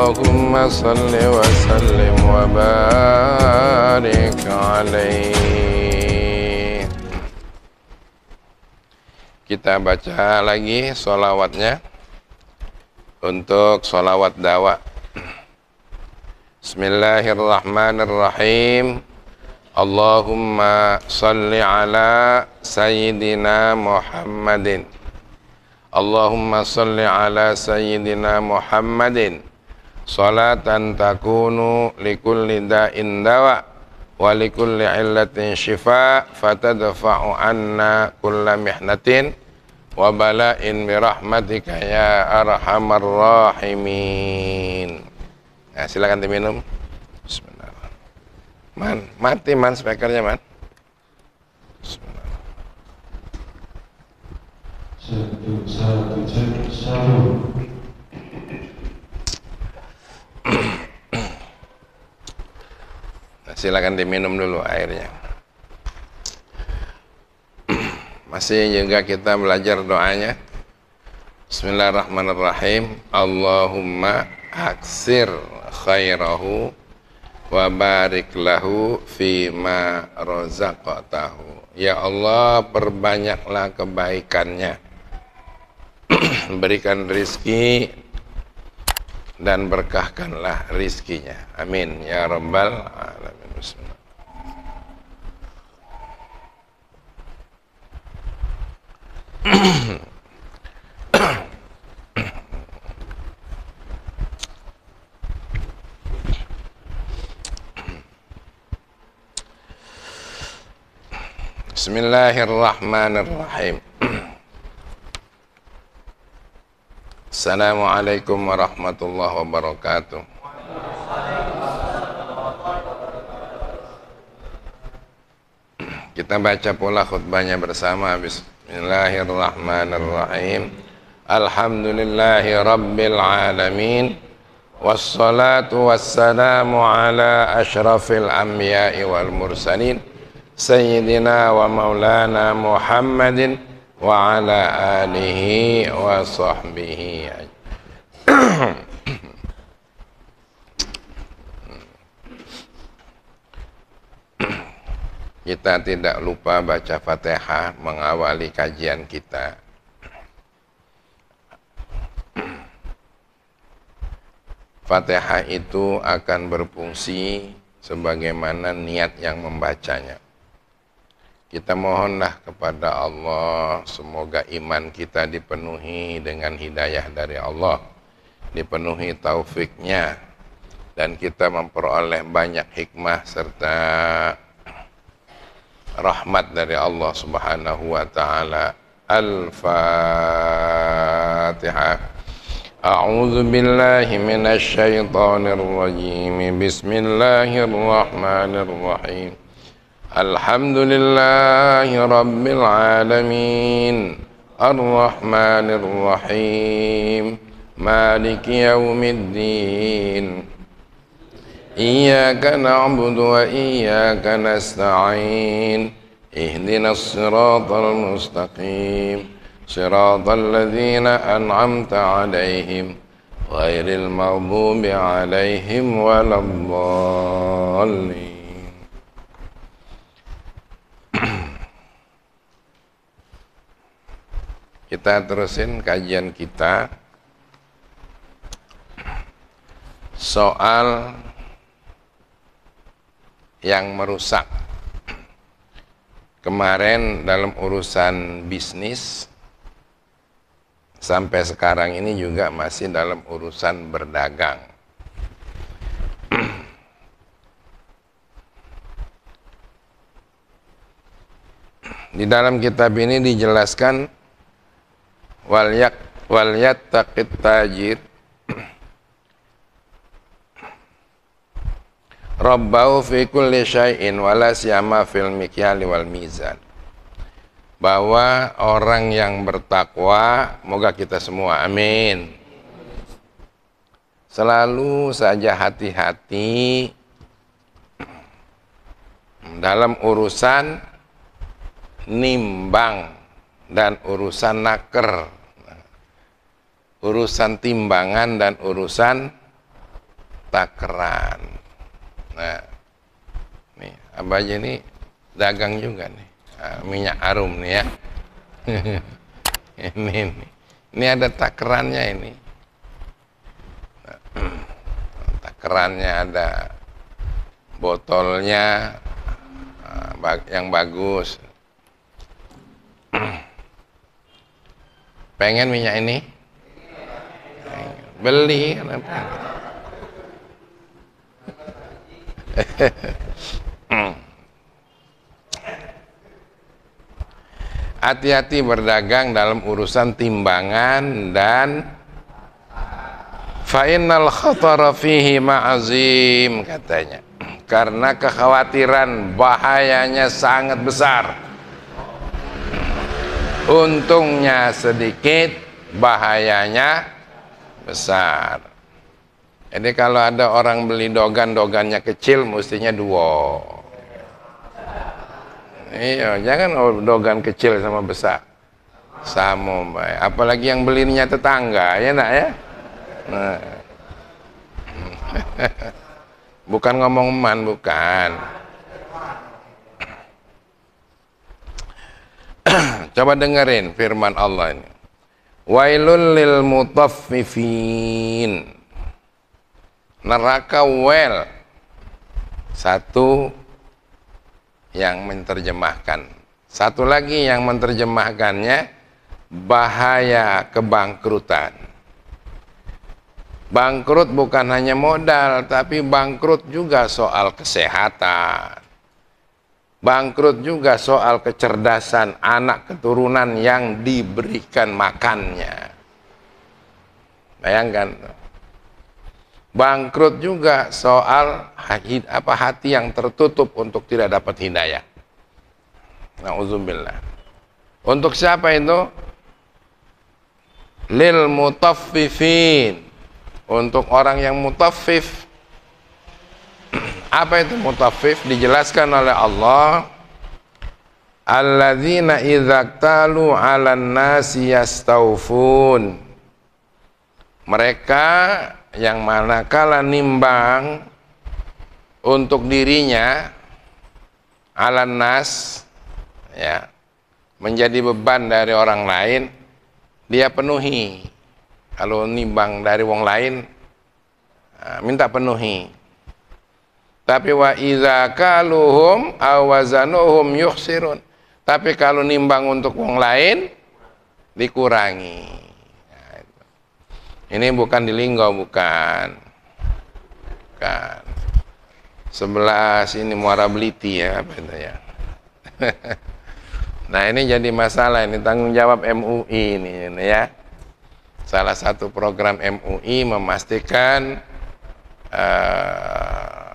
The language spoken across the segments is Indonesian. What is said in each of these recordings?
Allahumma salli wa sallim wa barik alaih. Kita baca lagi sholawatnya untuk sholawat dawa. Bismillahirrahmanirrahim. Allahumma salli ala sayyidina Muhammadin. Allahumma salli ala sayyidina Muhammadin salatan takunu likulli da'in dawa wa likulli illatin shifa fatadfa'u anna kulla mihnatin wa bala'in birahmatika ya arhamar rahimin. Nah, silakan diminum. Man, mati man speakernya man. Satu. Nah, silakan diminum dulu airnya. Masih juga kita belajar doanya. Bismillahirrahmanirrahim. Allahumma aksir khairahu wa barik lahu fima razaqtahu. Ya Allah, perbanyaklah kebaikannya, berikan rizki dan berkahkanlah rizkinya. Amin ya rabbal alamin. Bismillah. Bismillahirrahmanirrahim. Assalamualaikum warahmatullahi wabarakatuh. Kita baca pula khutbahnya bersama. Bismillahirrahmanirrahim. Alhamdulillahi rabbil alamin. Wassalatu wassalamu ala ashrafil anbiya'i wal mursalin Sayyidina wa maulana Muhammadin wa ala alihi wa sahbihi. Kita tidak lupa baca Fatihah mengawali kajian kita. Fatihah itu akan berfungsi sebagaimana niat yang membacanya. Kita mohonlah kepada Allah, semoga iman kita dipenuhi dengan hidayah dari Allah, dipenuhi taufiknya, dan kita memperoleh banyak hikmah serta rahmat dari Allah subhanahu wa ta'ala. Al-Fatihah. A'udzu billahi minasy syaithanir rajim. Bismillahirrahmanirrahim. Alhamdulillahi rabbil alamin. Ar-Rahmanir Rahim. Maliki yaumiddin. Iyyaka na'budu wa iyyaka nasta'in. Ihdinas siratal mustaqim. Siratal ladzina an'amta 'alaihim ghairil maghdubi 'alaihim waladdallin. Kita terusin kajian kita soal yang merusak. Kemarin dalam urusan bisnis, sampai sekarang ini juga masih dalam urusan berdagang. Di dalam kitab ini dijelaskan wal yattaqit tajir rabbahu fi kulli syai'in wala siyama fil mikyali wal mizan. Bahwa orang yang bertakwa, moga kita semua, amin, selalu saja hati-hati dalam urusan nimbang dan urusan naker, urusan timbangan dan urusan takran. Nah, nih Abah aja nih dagang juga nih. Nah, minyak harum nih ya. Ini ada takrannya ini. Nah, takrannya ada, botolnya yang bagus. Pengen minyak ini? Beli kenapa? Hati-hati berdagang dalam urusan timbangan dan fa innal khatara fihi ma'azim, katanya. Karena kekhawatiran bahayanya sangat besar. Untungnya sedikit, bahayanya besar. Jadi kalau ada orang beli dogan, dogannya kecil, mestinya dua. Iya, jangan dogan kecil sama besar sama baik. Apalagi yang belinya tetangga, ya nak ya. Nah. Bukan ngomong eman, bukan. Coba dengerin firman Allah ini. Wailul lil mutaffifin. Neraka wel. Satu yang menerjemahkan. Satu lagi yang menerjemahkannya, bahaya kebangkrutan. Bangkrut bukan hanya modal, tapi bangkrut juga soal kesehatan. Bangkrut juga soal kecerdasan anak keturunan yang diberikan makannya. Bayangkan. Bangkrut juga soal hati yang tertutup untuk tidak dapat hidayah. Na'udzubillah. Untuk siapa itu? Lil mutaffifin. Untuk orang yang mutaffif. Apa itu mutaffif? Dijelaskan oleh Allah, alladzina idza talu 'alan nasi yastawfun. Mereka yang manakala nimbang untuk dirinya, 'alan nas, ya, menjadi beban dari orang lain, dia penuhi. Kalau nimbang dari wong lain, minta penuhi. Tapi wa idza kaluhum aw wazanuhum yukhsirun. Tapi kalau nimbang untuk wong lain, dikurangi. Nah, itu. Ini bukan di Linggo, bukan. Bukan. Sebelah sini Muara Beliti ya, apa itu ya. Nah, ini jadi masalah, ini tanggung jawab MUI ini ya. Salah satu program MUI memastikan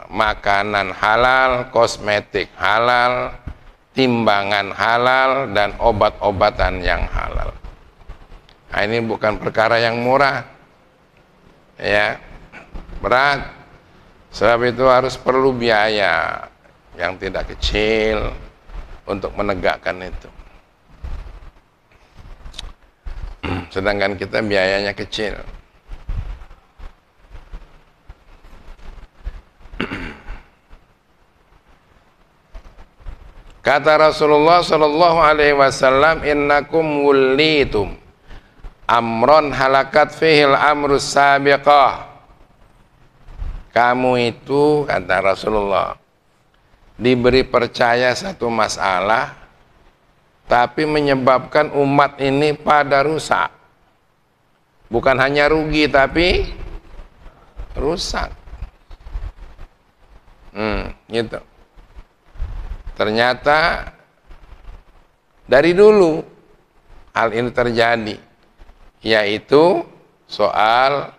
makanan halal, kosmetik halal, timbangan halal, dan obat-obatan yang halal. Nah, ini bukan perkara yang murah, ya, berat. Sebab itu harus perlu biaya yang tidak kecil untuk menegakkan itu. Sedangkan kita biayanya kecil. Kata Rasulullah sallallahu alaihi wasallam, innakum wullitum amron halakat fihil amrus sabiqah. Kamu itu, kata Rasulullah, diberi percaya satu masalah, tapi menyebabkan umat ini pada rusak. Bukan hanya rugi, tapi rusak. Gitu. Ternyata dari dulu hal ini terjadi, yaitu soal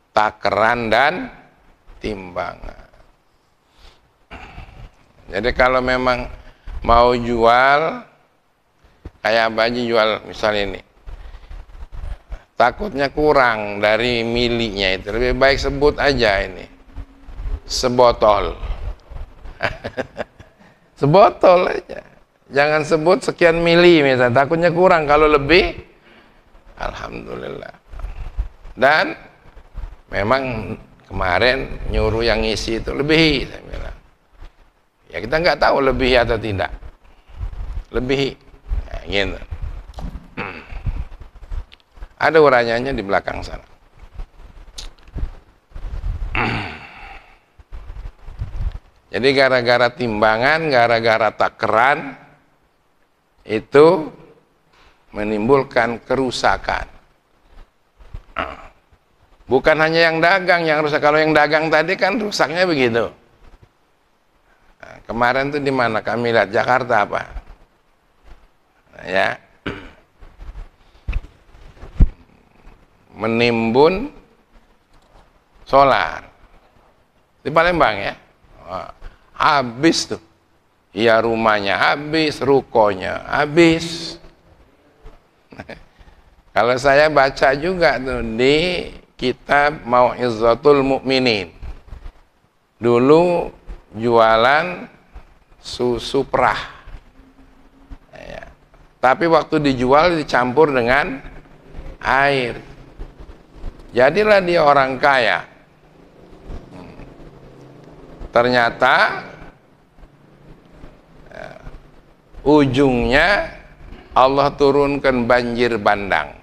takaran dan timbangan. Jadi kalau memang mau jual, kayak baju jual misalnya ini, takutnya kurang dari miliknya, itu lebih baik sebut aja ini sebotol. Sebotol aja, jangan sebut sekian mili misalnya, takutnya kurang. Kalau lebih, alhamdulillah. Dan memang kemarin nyuruh yang ngisi itu lebih, saya bilang. Ya kita nggak tahu lebih atau tidak. Lebih, nah, gitu. Ada urayanya di belakang sana. Jadi gara-gara timbangan, gara-gara takaran itu menimbulkan kerusakan. Bukan hanya yang dagang yang rusak. Kalau yang dagang tadi kan rusaknya begitu. Nah, kemarin tuh di mana kami lihat Jakarta apa? Nah, ya. Menimbun solar di Palembang ya. Habis tuh. Ya rumahnya habis, rukonya habis. Kalau saya baca juga tuh di kitab Mau'izatul Mukminin. Dulu jualan susu perah. Ya. Tapi waktu dijual dicampur dengan air. Jadilah dia orang kaya. Ternyata ujungnya Allah turunkan banjir bandang.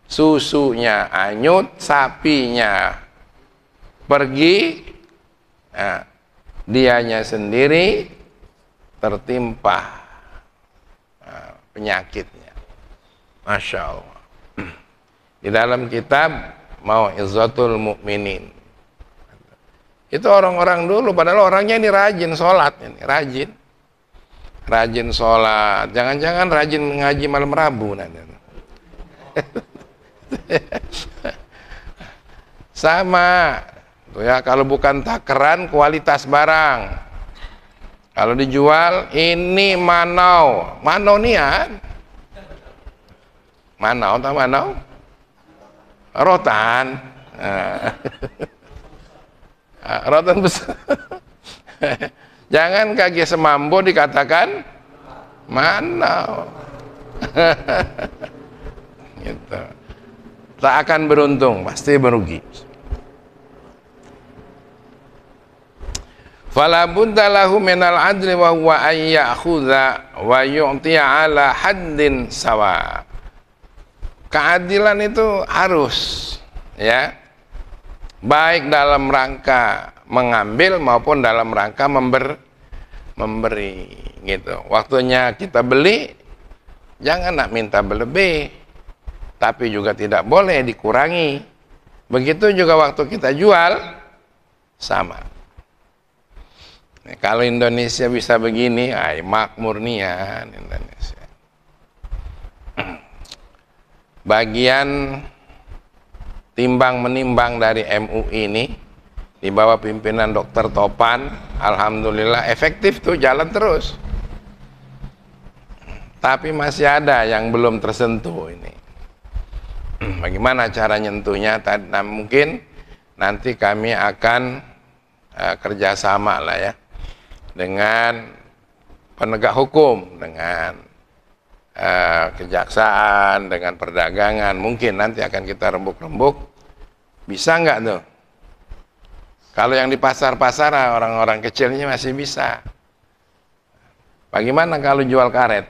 Susunya anyut, sapinya pergi, dianya sendiri tertimpa penyakitnya. Masya Allah. Di dalam kitab Mau'izatul Mukminin. Itu orang-orang dulu, padahal orangnya ini rajin sholat, ini rajin. Rajin sholat, jangan-jangan rajin ngaji malam Rabu nanti. Sama tuh ya, kalau bukan takaran kualitas barang. Kalau dijual ini manau nian. Manau tahu manau? Rotan. Rotan besar. Jangan kaki semambo dikatakan manau. Gitu. Tak akan beruntung, pasti merugi. Fala budda lahu minal adli wa huwa ay ya'khudha wa yu'tiya ala haddin sawa. Keadilan itu harus, ya, baik dalam rangka mengambil maupun dalam rangka memberi, gitu. Waktunya kita beli, jangan nak minta berlebih, tapi juga tidak boleh dikurangi. Begitu juga waktu kita jual, sama. Nah, kalau Indonesia bisa begini, makmur nian Indonesia. Bagian timbang menimbang dari MUI ini di bawah pimpinan Dr. Topan, alhamdulillah efektif tuh, jalan terus. Tapi masih ada yang belum tersentuh ini. Bagaimana cara nyentuhnya? Nah, mungkin nanti kami akan kerjasama lah ya dengan penegak hukum, dengan kejaksaan, dengan perdagangan. Mungkin nanti akan kita rembuk-rembuk, bisa nggak tuh? Kalau yang di pasar-pasar orang-orang kecilnya masih bisa. Bagaimana kalau jual karet?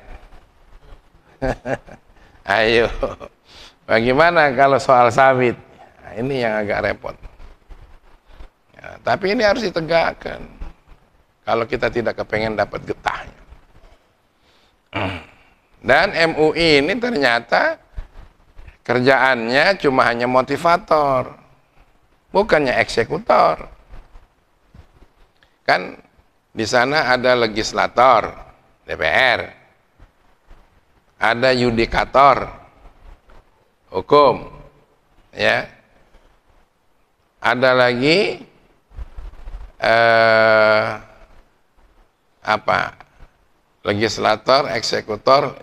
Ayo. Bagaimana kalau soal sawit? Nah, ini yang agak repot. Ya, tapi ini harus ditegakkan. Kalau kita tidak kepengen dapat getahnya. Dan MUI ini ternyata kerjaannya cuma hanya motivator, bukannya eksekutor. Kan di sana ada legislator, DPR, ada yudikator, hukum, ya, ada lagi legislator, eksekutor,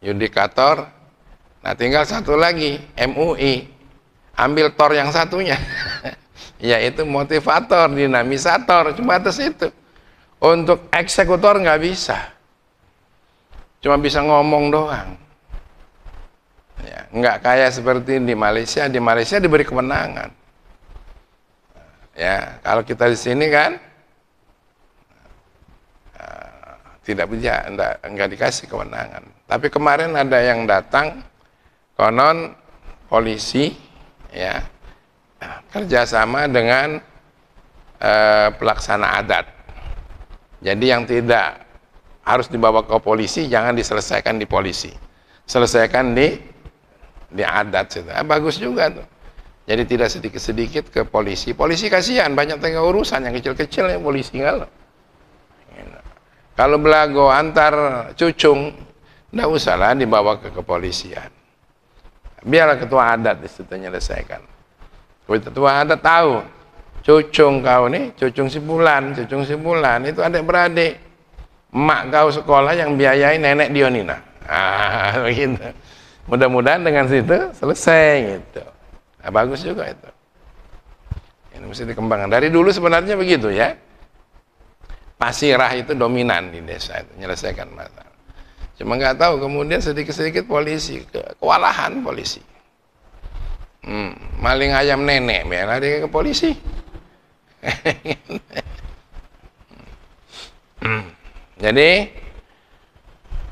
yudikator. Nah, tinggal satu lagi, MUI. Ambil tor yang satunya. Yaitu motivator, dinamisator, cuma atas itu. Untuk eksekutor nggak bisa. Cuma bisa ngomong doang. Ya, nggak kayak seperti di Malaysia. Di Malaysia diberi kewenangan. Ya, kalau kita di sini kan tidak bisa, enggak dikasih kewenangan. Tapi kemarin ada yang datang, konon polisi, ya, kerjasama dengan pelaksana adat. Jadi yang tidak harus dibawa ke polisi, jangan diselesaikan di polisi, selesaikan di adat. Bagus juga tuh. Jadi tidak sedikit-sedikit ke polisi. Polisi kasihan, banyak tengah urusan yang kecil-kecil ya polisi kalau. Kalau belago antar cucung, tidak usahlah dibawa ke kepolisian. Biarlah ketua adat di situ menyelesaikan. Ketua adat tahu, cucung kau nih, cucung si bulan itu adik-beradik. Emak kau sekolah yang biayai nenek Dionina. Begitu. Mudah-mudahan dengan situ selesai gitu. Nah, bagus juga itu. Ini mesti dikembangkan. Dari dulu sebenarnya begitu ya. Pasirah itu dominan di desa itu, menyelesaikan masalah. Cuma nggak tahu kemudian sedikit-sedikit polisi kewalahan polisi. Maling ayam nenek, lari ke polisi. Jadi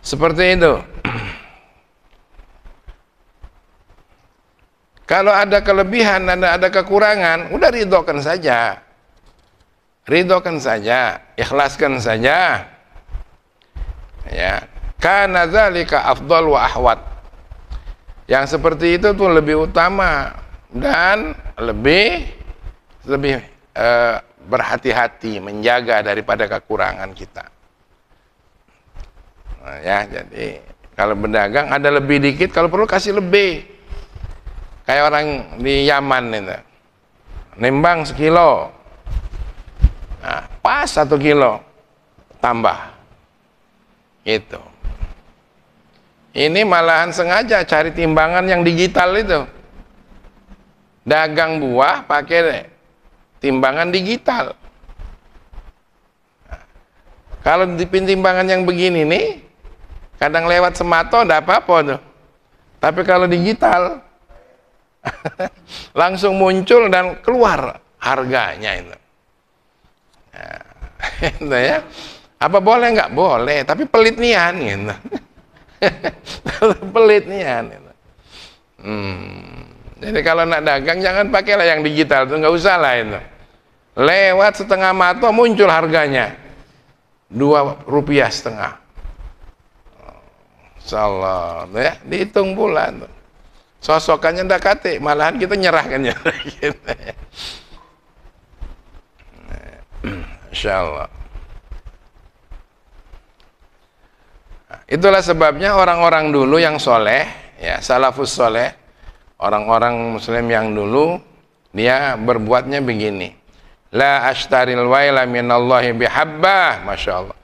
seperti itu. Kalau ada kelebihan, ada kekurangan, udah ridhokan saja. Ridhokan saja, ikhlaskan saja. Ya, kana dzalika afdal wa ahwat. Yang seperti itu tuh lebih utama dan lebih berhati-hati menjaga daripada kekurangan kita. Nah, ya, jadi kalau berdagang ada lebih dikit, kalau perlu kasih lebih. Kayak orang di Yaman itu, nimbang sekilo. Nah, pas 1 kilo tambah itu. Ini malahan sengaja cari timbangan yang digital itu. Dagang buah pakai timbangan digital. Nah, kalau di timbangan yang begini nih, kadang lewat semato enggak apa-apa tuh. Tapi kalau digital langsung muncul dan keluar harganya itu. Nah, itu ya. Apa boleh? Nggak boleh, tapi pelit nian gitu. Pelit nian gitu. Jadi kalau nak dagang jangan pakailah yang digital tuh, nggak usah lah itu. Lewat setengah mata muncul harganya Rp2,5. Insyaallah ya, dihitung pula tuh. Sosokannya ndak kate, malahan kita nyerahkannya gitu. Insyaallah. Itulah sebabnya orang-orang dulu yang soleh, ya salafus soleh, orang-orang muslim yang dulu, dia berbuatnya begini. La ashtaril waila minallahi bihabbah, Masya Allah.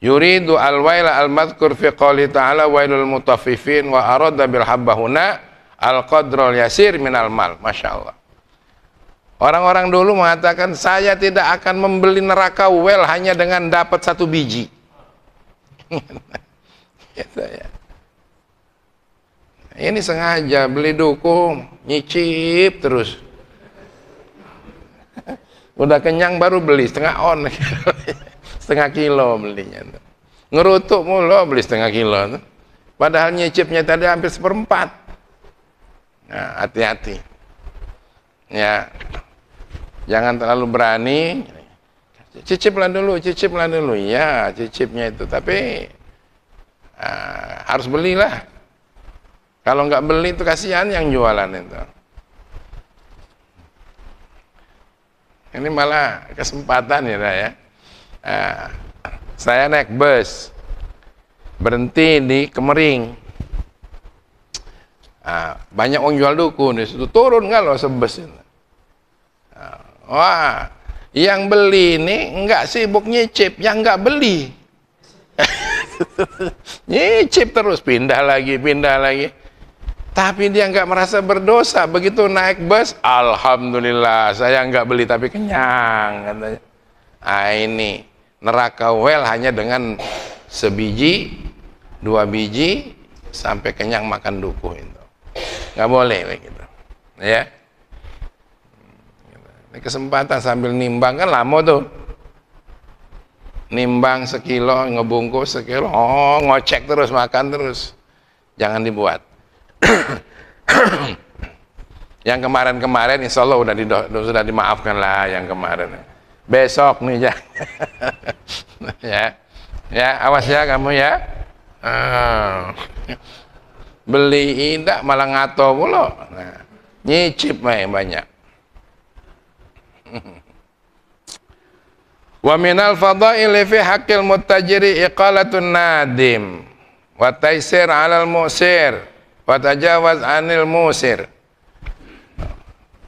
Yuridu al-waila al-madhkur fi qawli ta'ala wailul mutaffifin wa arada bil habbahuna al-qadrul yasir minal mal. Masya Allah. Orang-orang dulu mengatakan, saya tidak akan membeli neraka well hanya dengan dapat 1 biji. Gitu ya. Ini sengaja beli dukung, nyicip terus. Udah kenyang baru beli setengah on. Setengah kilo belinya. Ngerutuk mulu beli setengah kilo. Padahal nyicipnya tadi hampir 1/4. Nah, hati-hati. Ya. Jangan terlalu berani. Ciciplah dulu. Ya, cicipnya itu. Tapi harus belilah. Kalau nggak beli itu kasihan yang jualan itu. Ini malah kesempatan ya. Saya naik bus, berhenti di Kemering. Banyak orang jual dukun di situ, turun nggak loh sebus itu. Wah, yang beli ini nggak sibuk nyicip, yang nggak beli nyicip terus, pindah lagi. Tapi dia nggak merasa berdosa. Begitu naik bus, alhamdulillah saya nggak beli tapi kenyang katanya. Ini neraka well hanya dengan 1 biji, 2 biji, sampai kenyang makan duku itu. Nggak boleh begitu. Ya. Ini kesempatan sambil nimbang kan lama tuh. Nimbang sekilo, ngebungkus sekilo, oh ngocek terus, makan terus. Jangan dibuat. Yang kemarin-kemarin insya Allah sudah dimaafkan lah yang kemarin. Besok nih ya. Ya, awas ya kamu ya. Beli indah malah ngato pula. Nah, nyicip banyak. Wa minal fadaili fi haqqil muttajiri iqalatun nadim wa taysir 'alal mu'sir wa tajawaz 'anil musir.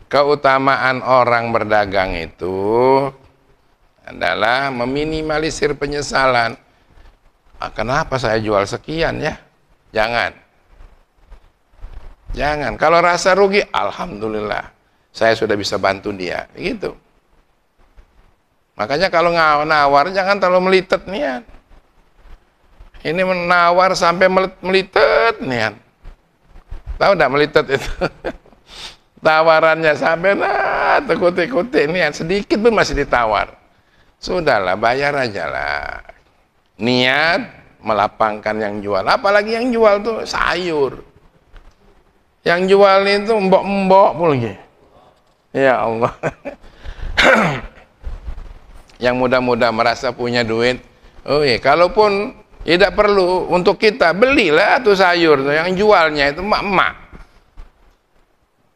Keutamaan orang berdagang itu adalah meminimalisir penyesalan. Kenapa saya jual sekian ya? Jangan. Kalau rasa rugi, alhamdulillah saya sudah bisa bantu dia. Gitu. Makanya kalau nawar jangan terlalu melitet niat. Ini menawar sampai melitet niat. Tahu enggak melitet itu? Tawarannya sampai tekuk-tekuk niat, sedikit pun masih ditawar. Sudahlah, bayar aja lah. Niat melapangkan yang jual. Apalagi yang jual tuh sayur. Yang jual itu mbok-mbok pula. Ya Allah. Yang muda-muda merasa punya duit, oh iya, kalaupun tidak perlu untuk kita, belilah tuh sayur tuh, yang jualnya itu emak-emak,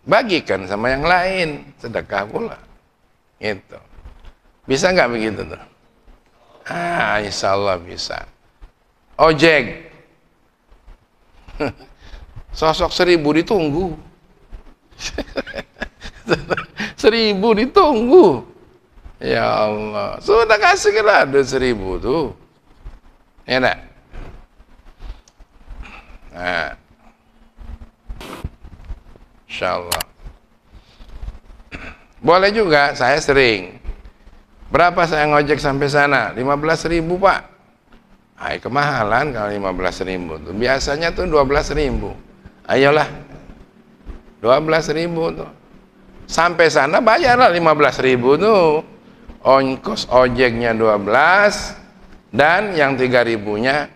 bagikan sama yang lain, sedekah pula. Gitu. Bisa nggak begitu tuh? Insya Allah bisa. Ojek, sosok 1000 ditunggu, 1000 ditunggu. Ya Allah, sudah kasihlah 1000 tuh. Ya enggak? Nah. Insyaallah. Boleh juga, saya sering. Berapa saya ngojek sampai sana? 15.000, Pak. Kemahalan kalau 15.000 tuh. Biasanya tuh 12.000. Ayolah. 12.000 tuh. Sampai sana bayarlah 15.000 tuh. Ongkos ojeknya 12 dan yang 3.000-nya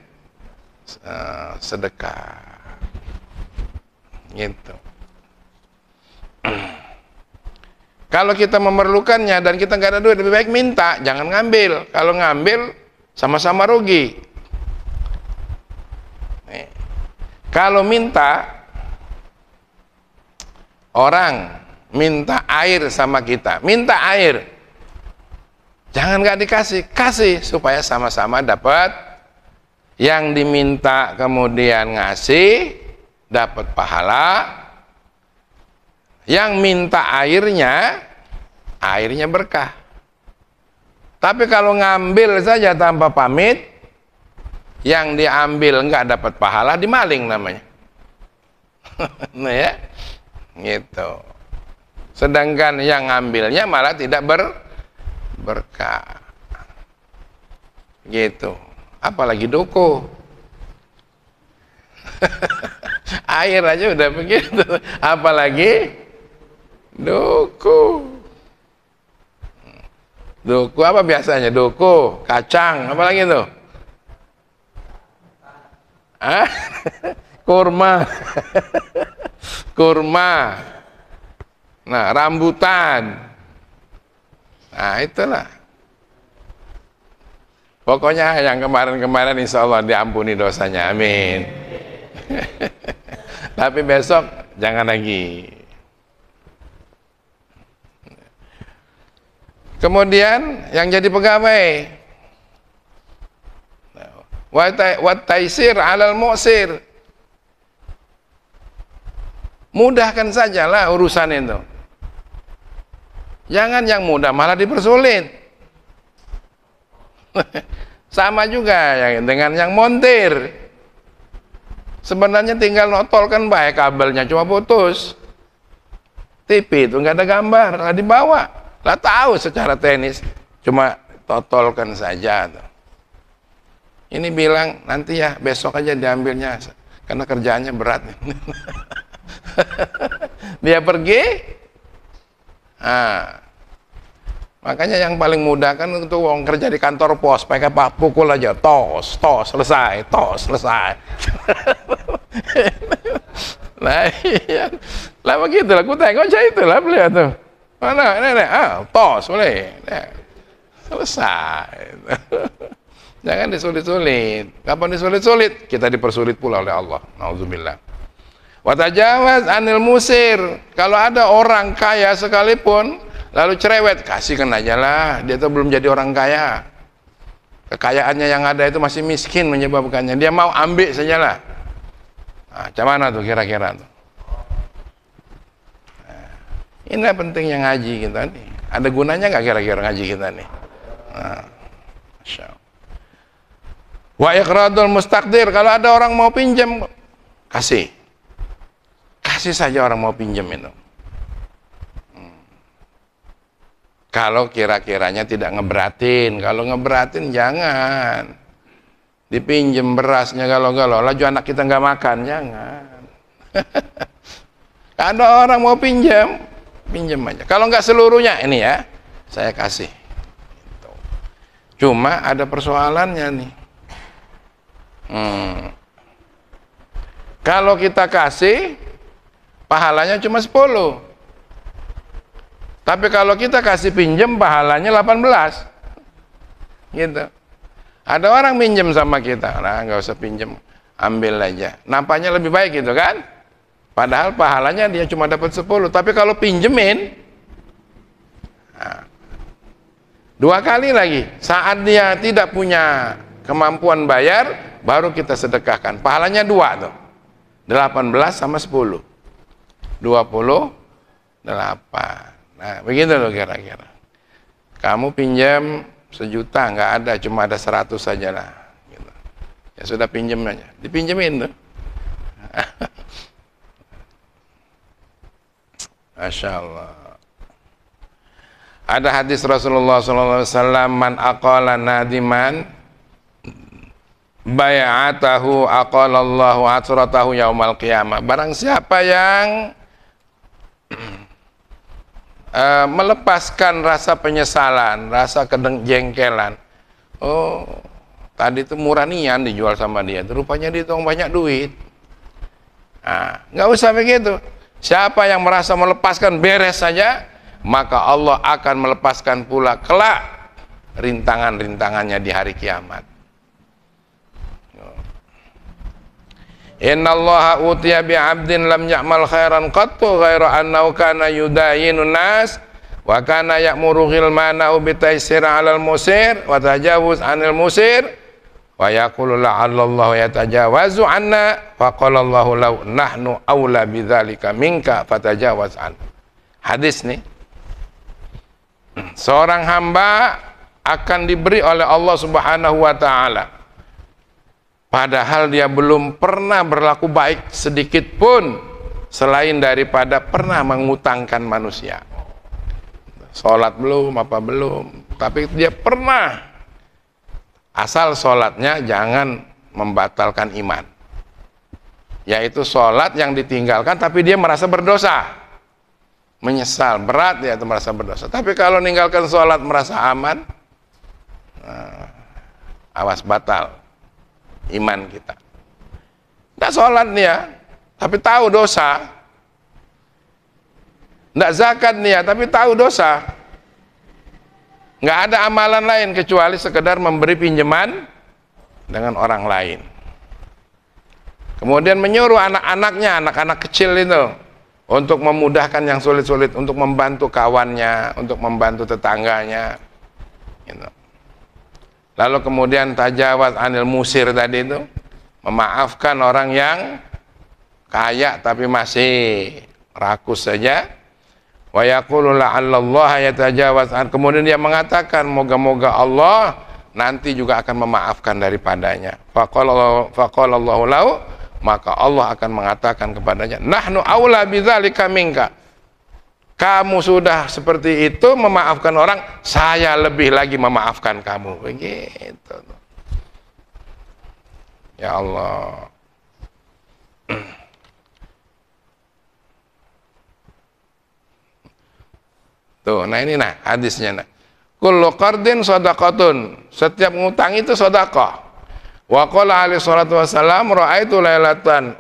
sedekah. Gitu. Kalau kita memerlukannya dan kita nggak ada duit, lebih baik minta, jangan ngambil. Kalau ngambil sama-sama rugi. Nih. Kalau minta, orang minta air sama kita, minta air. Jangan nggak dikasih, kasih supaya sama-sama dapat. Yang diminta kemudian ngasih, dapat pahala. Yang minta airnya berkah. Tapi kalau ngambil saja tanpa pamit, yang diambil nggak dapat pahala, dimaling namanya. Nah ya, gitu. Sedangkan yang ngambilnya malah tidak berkah. Gitu. Apalagi doko. Air aja udah begitu, apalagi doko. Doko apa biasanya? Doko, kacang, apa lagi tuh? Kurma. Kurma. Nah, rambutan. Nah, itulah. Pokoknya yang kemarin-kemarin insya Allah diampuni dosanya. Amin. Tapi besok jangan lagi. Kemudian yang jadi pegawai, wa taysir 'alal mu'sir. Mudahkan sajalah urusan itu. Jangan yang mudah malah dipersulit. Sama juga dengan yang montir. Sebenarnya tinggal notolkan baik, kabelnya cuma putus. TV itu nggak ada gambar, lah dibawa. Lah tahu secara teknis, cuma totolkan saja. Ini bilang nanti ya besok aja diambilnya. karena kerjaannya berat. Dia pergi, makanya yang paling mudah kan untuk orang kerja di kantor pos, pakai pukul aja, tos, selesai, Nah, iya. Lah begitu lah, aku tengok aja itulah beliau tuh. Mana, nenek, tos, boleh. Nah, selesai. Jangan disulit-sulit. Kapan disulit-sulit? Kita dipersulit pula oleh Allah. Nauzubillah. Wa tajawaz anil musir. Kalau ada orang kaya sekalipun lalu cerewet, kasihkan aja lah. Dia tuh belum jadi orang kaya. Kekayaannya yang ada itu masih miskin menyebabkannya. Dia mau ambil sajalah. Nah, macam mana tuh kira-kira tuh? Nah, ini pentingnya ngaji kita nih. Ada gunanya nggak kira-kira ngaji kita nih? Nah, Masya Allah. Wa iqradul mustaqdir. Kalau ada orang mau pinjam, kasih saja orang mau pinjam itu. Kalau kira-kiranya tidak ngeberatin. Kalau ngeberatin jangan. Dipinjem berasnya galau-galau, laju anak kita nggak makan, jangan. Ada orang mau pinjam aja. Kalau nggak seluruhnya, ini ya, saya kasih. Gitu. Cuma ada persoalannya nih. Kalau kita kasih, pahalanya cuma 10. Tapi kalau kita kasih pinjam, pahalanya 18. Gitu. Ada orang minjem sama kita, nah nggak usah pinjem, ambil aja. Nampaknya lebih baik gitu kan? Padahal pahalanya dia cuma dapat 10. Tapi kalau pinjemin, nah, 2 kali lagi. Saat dia tidak punya kemampuan bayar, baru kita sedekahkan. Pahalanya 2 tuh. 18 sama 10. 28. Nah, begitu loh kira-kira. Kamu pinjam 1 juta, nggak ada, cuma ada 100 saja lah. Gitu. Ya sudah pinjam aja, dipinjemin tuh. Masya Allah. Ada hadis Rasulullah SAW, man aqala nadiman bay'atahu aqalallahu atratahu yaumal qiyamah. Barang siapa yang melepaskan rasa penyesalan, rasa kejengkelan. Oh, tadi itu murah nian dijual sama dia, rupanya dia tuh banyak duit. Nah, nggak usah begitu. Siapa yang merasa melepaskan beres saja, maka Allah akan melepaskan pula kelak rintangan-rintangannya di hari kiamat. Innallaha utiya bi'abdin lam ya'mal khairan qattu ghaira annahu kana yudayinun nas wa kana ya'muru ghilmanahu bitaysir 'alal musir wa tajawuz 'anil musir wa yaqulu la'allallahu yatajawazu 'anna fa qala Allahu law nahnu aula bidzalika minka fatajawaz 'an. Hadis nih. Seorang hamba akan diberi oleh Allah Subhanahu wa taala padahal dia belum pernah berlaku baik sedikit pun selain daripada pernah mengutangkan manusia. Sholat belum, apa belum, tapi dia pernah. Asal sholatnya jangan membatalkan iman. Yaitu sholat yang ditinggalkan tapi dia merasa berdosa. Menyesal, berat dia itu merasa berdosa. Tapi kalau meninggalkan sholat merasa aman, awas batal iman kita. Tidak sholat dia, tapi tahu dosa. Tidak zakat dia, tapi tahu dosa. Nggak ada amalan lain kecuali sekedar memberi pinjaman dengan orang lain. Kemudian menyuruh anak-anaknya, anak-anak kecil itu, untuk memudahkan yang sulit-sulit, untuk membantu kawannya, untuk membantu tetangganya. Gitu. Lalu kemudian tajawaz anil musir tadi itu, memaafkan orang yang kaya tapi masih rakus saja. Wa yaqulu la'allallaha yatajawaz an. Kemudian dia mengatakan moga-moga Allah nanti juga akan memaafkan daripadanya. Faqala Allahu lahu, maka Allah akan mengatakan kepadanya, nahnu aula bidzalika minka. Kamu sudah seperti itu memaafkan orang, saya lebih lagi memaafkan kamu. Begitu. Ya Allah. Tuh, nah ini nah hadisnya nah. Kullu qardin shadaqatun. Setiap ngutang itu sedekah. Wa qala alaihi salatu wasalam ra'aitu lailata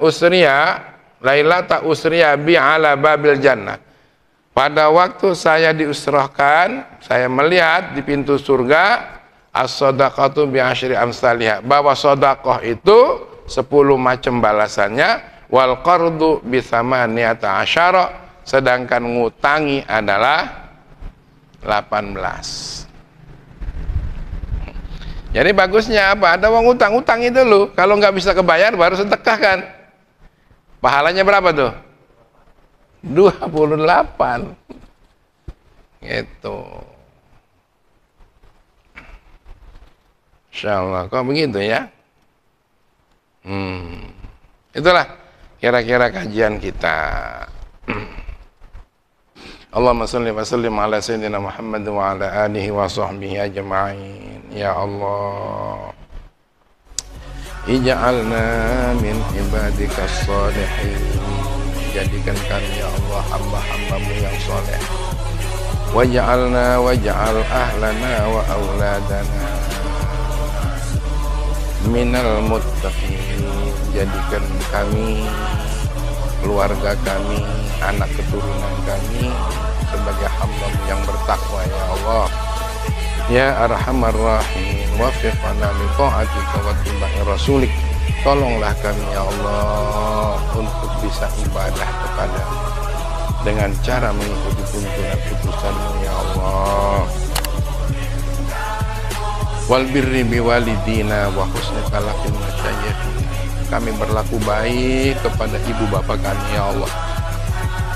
usriya bi ala babil jannah. Pada waktu saya diusrahkan, saya melihat di pintu surga as-shadaqatu bi asyri amsalihha, bahwa sedekah itu 10 macam balasannya, wal qardu bi tsamaniyata asyara, sedangkan ngutangi adalah 18. Jadi bagusnya apa? Ada uang utang itu dulu. Kalau nggak bisa kebayar baru sedekah kan. Pahalanya berapa tuh? 28. Gitu. Insyaallah. Kok begitu ya? Itulah kira-kira kajian kita. Allahumma salli wa sallim ala sayyidina Muhammad wa ala alihi wa sahbihi ajma'in. Ya Allah, ij'alna min ibadika sholihin. Jadikan kami ya Allah hamba-hambamu yang soleh. Waj'alna waj'al ahlana wa auladana minal muttaqin. Jadikan kami, keluarga kami, anak keturunan kami sebagai hamba yang bertakwa ya Allah. Ya Arhamar Rahim, wafiqna li ta'atika wa tibai rasulik. Tolonglah kami ya Allah untuk bisa ibadah kepadamu dengan cara mengikuti tuntunan putusanmu ya Allah. Wal birri biwalidina wa husni khalaqil masyayikh. Kami berlaku baik kepada ibu bapak kami ya Allah,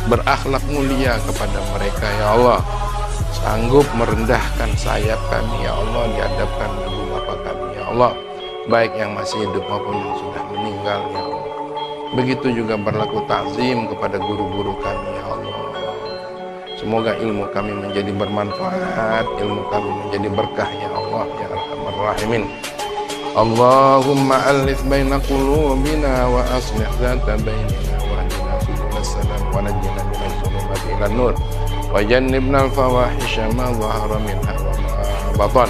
berakhlak mulia kepada mereka ya Allah, sanggup merendahkan sayap kami ya Allah di hadapan ibu bapak kami ya Allah, baik yang masih hidup maupun yang sudah meninggal ya Allah. Begitu juga berlaku takzim kepada guru-guru kami ya Allah. Semoga ilmu kami menjadi bermanfaat, ilmu kami menjadi berkah ya Allah ya Arhamar Rahimin. Allahumma alif baina qulubina wa aslih dzata bainina wa hdina subulal salam wa najjina minadh dhulumati ilan nur wa jannibna al-fawahisha ma dhahara minha wa ma batan.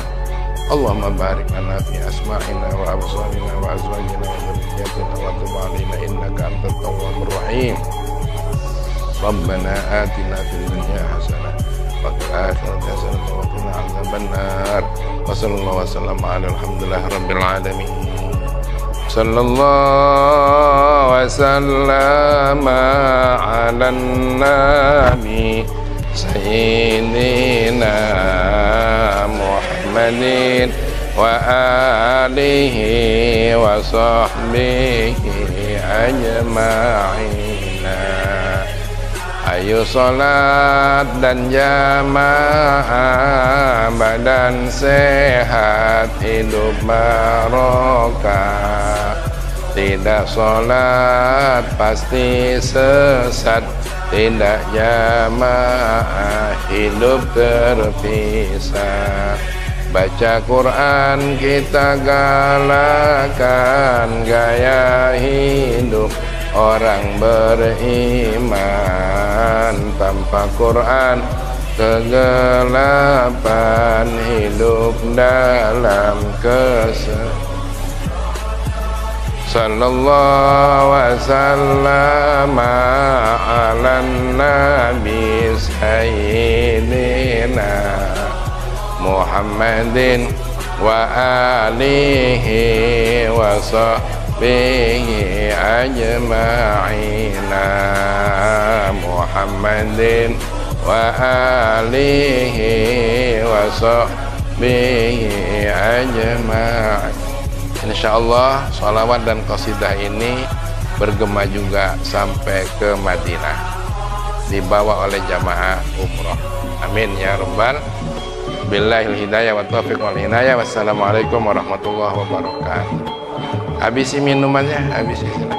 Allahumma barik lana fi asma'ina wa absarina wa azwajina wa dhurriyyatina wa tub 'alaina innaka antat tawwabur rahim. Rabbana atina fid dunya hasanah wa fil akhirati hasanah wa qina adzabannar. Wa sallallahu wasallam ala alhamdulillah rabbil alamin. Sallallahu wasallam ala nabi sayyidina Muhammadin wa alihi wa sahbihi ajma'in. Ayo sholat dan jamaah, badan sehat, hidup barokah. Tidak sholat pasti sesat, tidak jamaah hidup terpisah. Baca Quran kita galakan, gaya hidup orang beriman. Tanpa Quran kegelapan, hidup dalam Sallallahu wasallam ala nabi sayyidina Muhammadin wa alihi wa sahbihi ajma'ina. Muhammadin wa alihi wa sahbihi ajma'in. Insyaallah sholawat dan qasidah ini bergema juga sampai ke Madinah, dibawa oleh jamaah umroh. Amin ya rabbal. Billahil hidayah wa taufiq wal hinayah. Wassalamualaikum warahmatullahi wabarakatuh. Habisi minumannya, habisi silakan.